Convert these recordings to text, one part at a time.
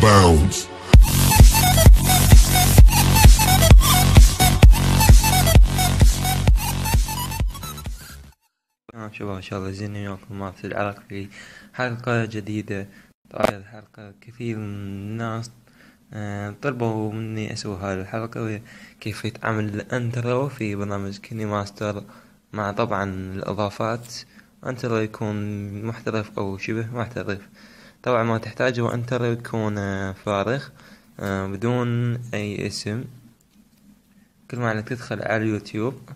bounds. شباب، ان شاء الله زين وياكم ما في العراق في حلقة جديدة. طبعا الحلقة كثير من الناس طلبوا مني اسوي هذه الحلقة، وهي كيف يتعامل الانترو في برنامج كيني ماستر، مع طبعا الاضافات. انترو يكون محترف او شبه محترف. طبعا ما تحتاجه انترو يكون فارغ، بدون اي اسم. كل ما عليك تدخل على اليوتيوب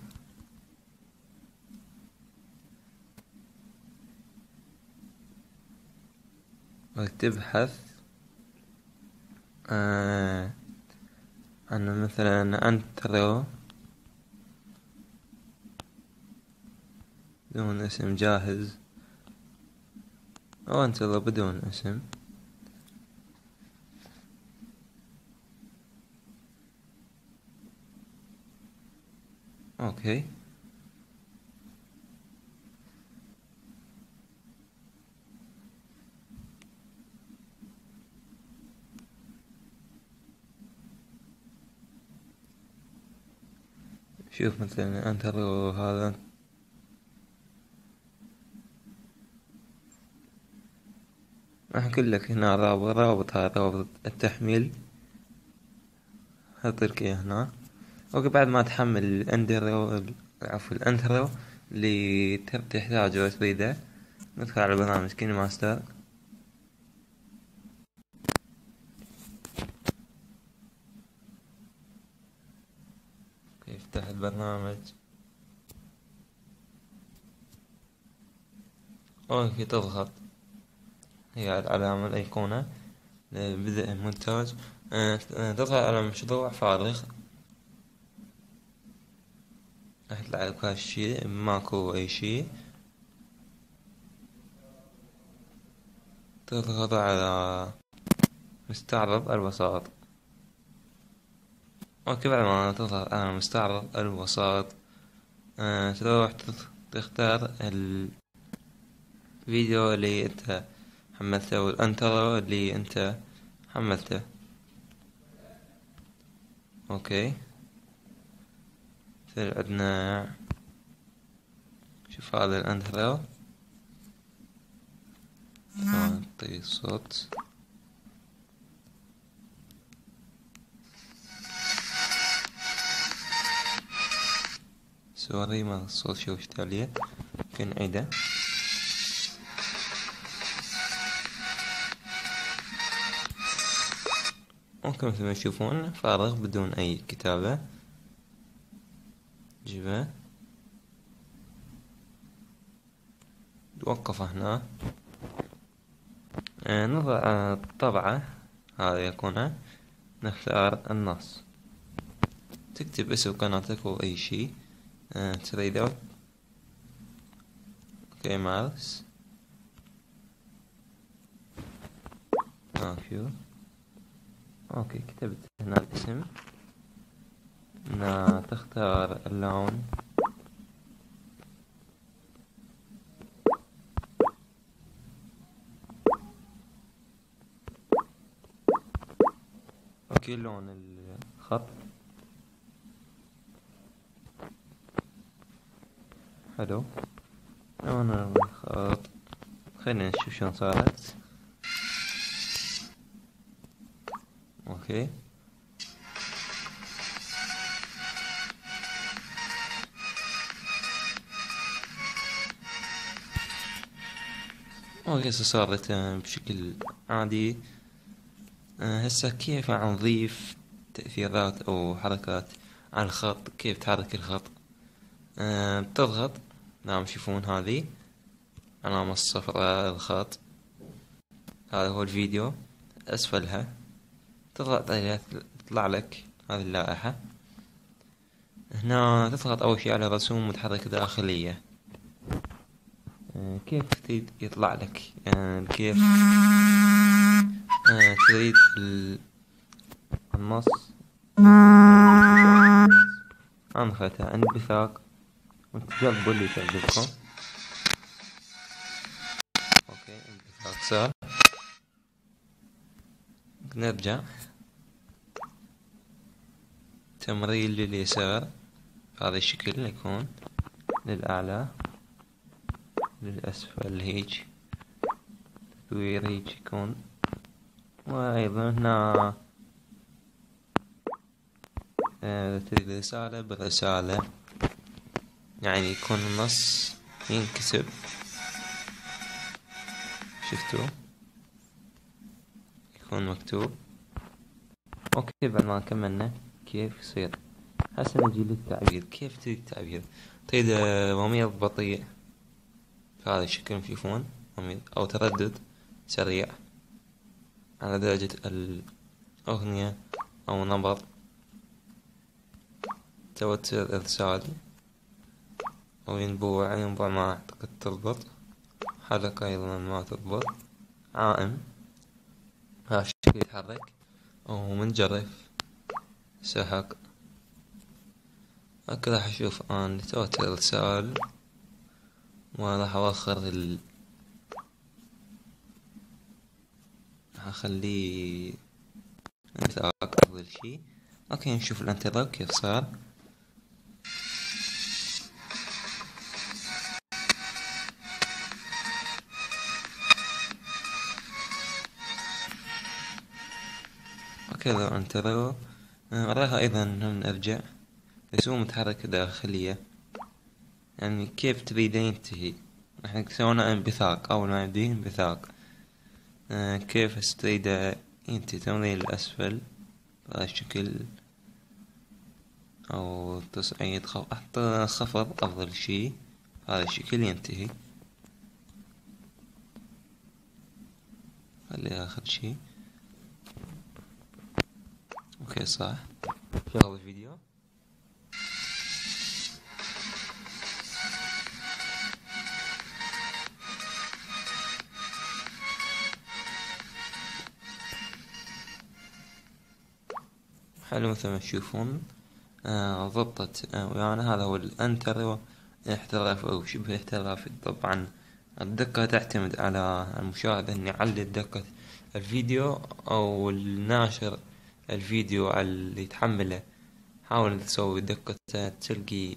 وتبحث عن مثلا انترو بدون اسم جاهز، او انترو بدون اسم. اوكي، شوف مثلا انترو هذا راح اقول لك هنا رابط هذا رابط التحميل، هطيرك اياه هنا. اوكي، بعد ما تحمل الانترو اللي تحتاجه وتريده، ندخل على برنامج كيني ماستر. اوكي، افتح البرنامج. اوكي، تضغط هي العلامة الأيقونة لبدء المونتاج. تضغط على مشروع فارغ، راح يطلع لك هالشي، ماكو أي شي. تضغط على مستعرض الوساط. اوكي، بعد ما تضغط على مستعرض الوساط تروح تختار الفيديو اللي انت حملته والانترو اللي انت حملته. اوكي، يصير عندنا، شوف هذا الانترو، نعطي الصوت. سوري، ما الصوت شوشت عليه، ممكن نعيده. ممكن مثل ما تشوفون فارغ بدون اي كتابة. جيبه، توقف هنا. نضع الطبعة هذه يكون، نختار النص، تكتب اسم قناتك او اي شي تريده. اوكي، مارس مافيو. اوكي، كتبت هنا الاسم. هنا تختار اللون، اوكي، لون الخط حلو. لون الخط، خلينا نشوف شلون صارت. اوكي، اوكي، صارت بشكل عادي. هسه كيف نضيف تأثيرات او حركات على الخط؟ كيف تحرك الخط؟ بتضغط، نعم تشوفون هذه علامة الصفراء الخط، هذا هو الفيديو. اسفلها تضغط عليها تطلع لك هذه اللائحة. هنا تضغط اول شي على رسوم متحركة داخلية. كيف تريد يطلع لك، كيف تريد النص. أنا خليتها عند بثاق، وانت جربوا اللي تعجبكم. اوكي، البثاق صار. نرجع تمرين لليسار بهذا الشكل، يكون للأعلى للأسفل هيج، تدوير هيج يكون. وأيضا هنا تريد رسالة بالرسالة، يعني يكون النص ينكسب، شفتوا يكون مكتوب. اوكي بعد ما كملنا كيف يصير، هسه نجي للتعبير. كيف تريد التعبير؟ تريد مميض بطيء بهذا الشكل تشوفون، مميض او تردد سريع على درجة الأغنية او نبض، توتر الإرسال أو ينبوع ما أعتقد تضبط، حركة أيضا ما تضبط، عائم هذا الشكل يتحرك، أو منجرف سحق. هكذا راح أشوف أنا توتر الإرسال، وراح أوخر راح أخليه انتراك أفضل شي. أوكي نشوف الانتراك كيف صار. هكذا انتظروا. وراها أيضا نرجع رسوم متحركة داخلية، يعني كيف تريد ينتهي. احنا سوينا انبثاق، أول ما يبدي انبثاق. كيف تريد ينتهي، تمرين الأسفل بهذا الشكل، أو تصعيد حتى خفض أفضل شي بهذا الشكل ينتهي. خلي آخر شي. اوكي صح، شغل الفيديو. حلو مثل ما تشوفون ضبطت يعني هذا هو الانتر احتراف او شبه احترافي. طبعا الدقة تعتمد على المشاهد ان يعلي دقة الفيديو او الناشر الفيديو على اللي يتحمله. حاول تسوي دقة تلقي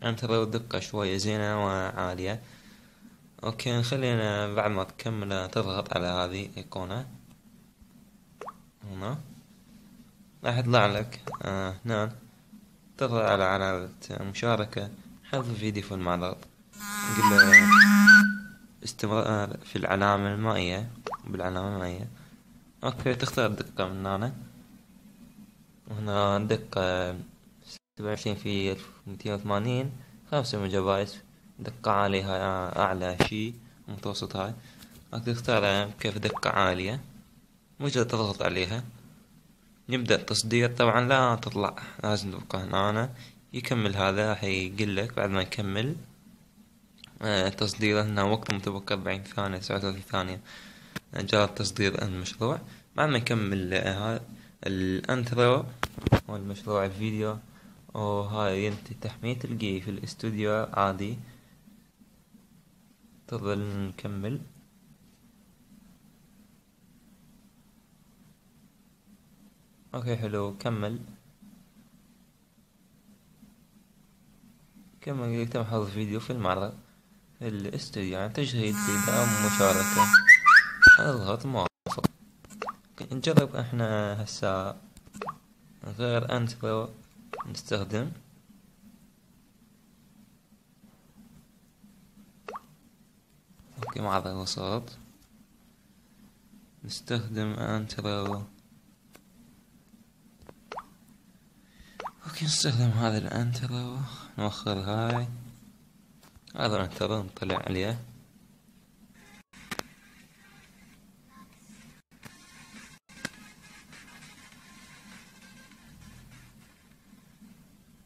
انتر دقة شوية زينة وعالية. اوكي خلينا بعد ما تكمل تضغط على هذه ايقونة هنا، راح يطلع لك هنا تضغط على علامة مشاركة، حذف فيديو في المعرض، نقول له استمرار في العلامة المائية، بالعلامة المائية. اوكي تختار دقة من هنا، وهنا دقة 27 في 1280 5 ميجا بايت، دقة عالية أعلى شي، متوسط هاي. تختار كيف دقة عالية، مجرد تضغط عليها يبدأ التصدير. طبعا لا تطلع، لازم تبقى هنا يكمل. هذا راح يقلك بعد ما يكمل تصدير هنا وقت متوقع 40 ثانية 39 ثانية جرى تصدير المشروع. بعد ما يكمل الانترو والمشروع الفيديو وهاي ينتهي تحميل، تلقيه في الاستوديو عادي. تظل نكمل. اوكي حلو كمل يتم حفظ فيديو في المعرض في الاستوديو، يعني تشغيل فيديو مشاركة. اضغط موافق. نجرب احنا هسا غير انترو نستخدم. اوكي معرض وسط نستخدم انترو. اوكي نستخدم هذا الانترو، نوخر هاي. هذا الانترو نطلع عليه.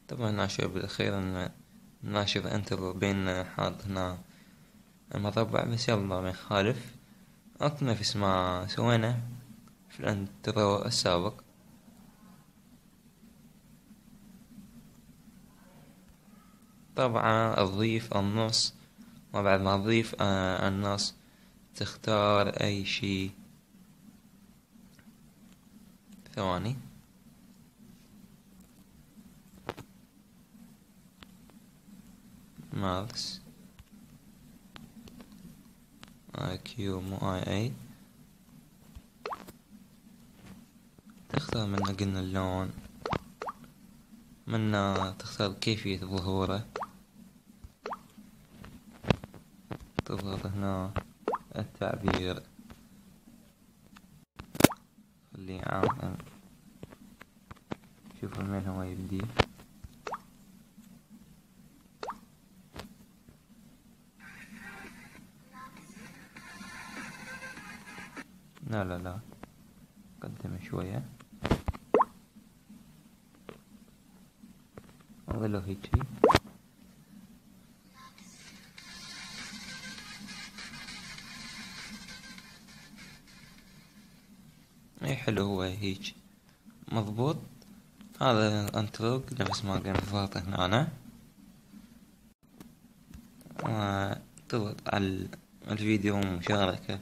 طبعا ناشر بالاخير ان ناشر انترو بين حاط هنا المربع، بس يلا ما يخالف. اوكي نفس ما سوينا في الانترو السابق. طبعا اضيف النص، وبعد ما اضيف النص تختار اي شي ثواني. ماوس اي كيو مو اي اي. تختار منه قلنا اللون، منه تختار كيفية ظهوره، تضغط هنا التعبير خليه عام. شوف من هو يبدي. لا لا لا، قدم شوية أظله هيجي. اي حلو، هو هيج مضبوط. هذا انتروج نفس ما قلنا ضغط هنا، تضغط على الفيديو مشاركة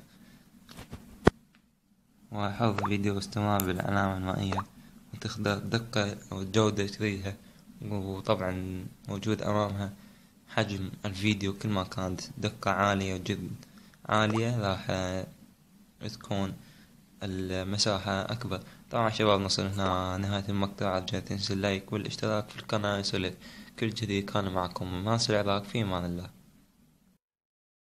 وحفظ فيديو استمرار بالعلامة المائية، وتختار دقة أو الجودة تريدها، وطبعا موجود أمامها حجم الفيديو. كل ما كانت دقة عالية وجد عالية راح تكون المساحة أكبر. طبعا شباب نصل هنا نهاية المقطع. لا تنسوا اللايك والاشتراك في القناة. يصلك كل جديد. كان معكم ناصر العراق، في أمان الله.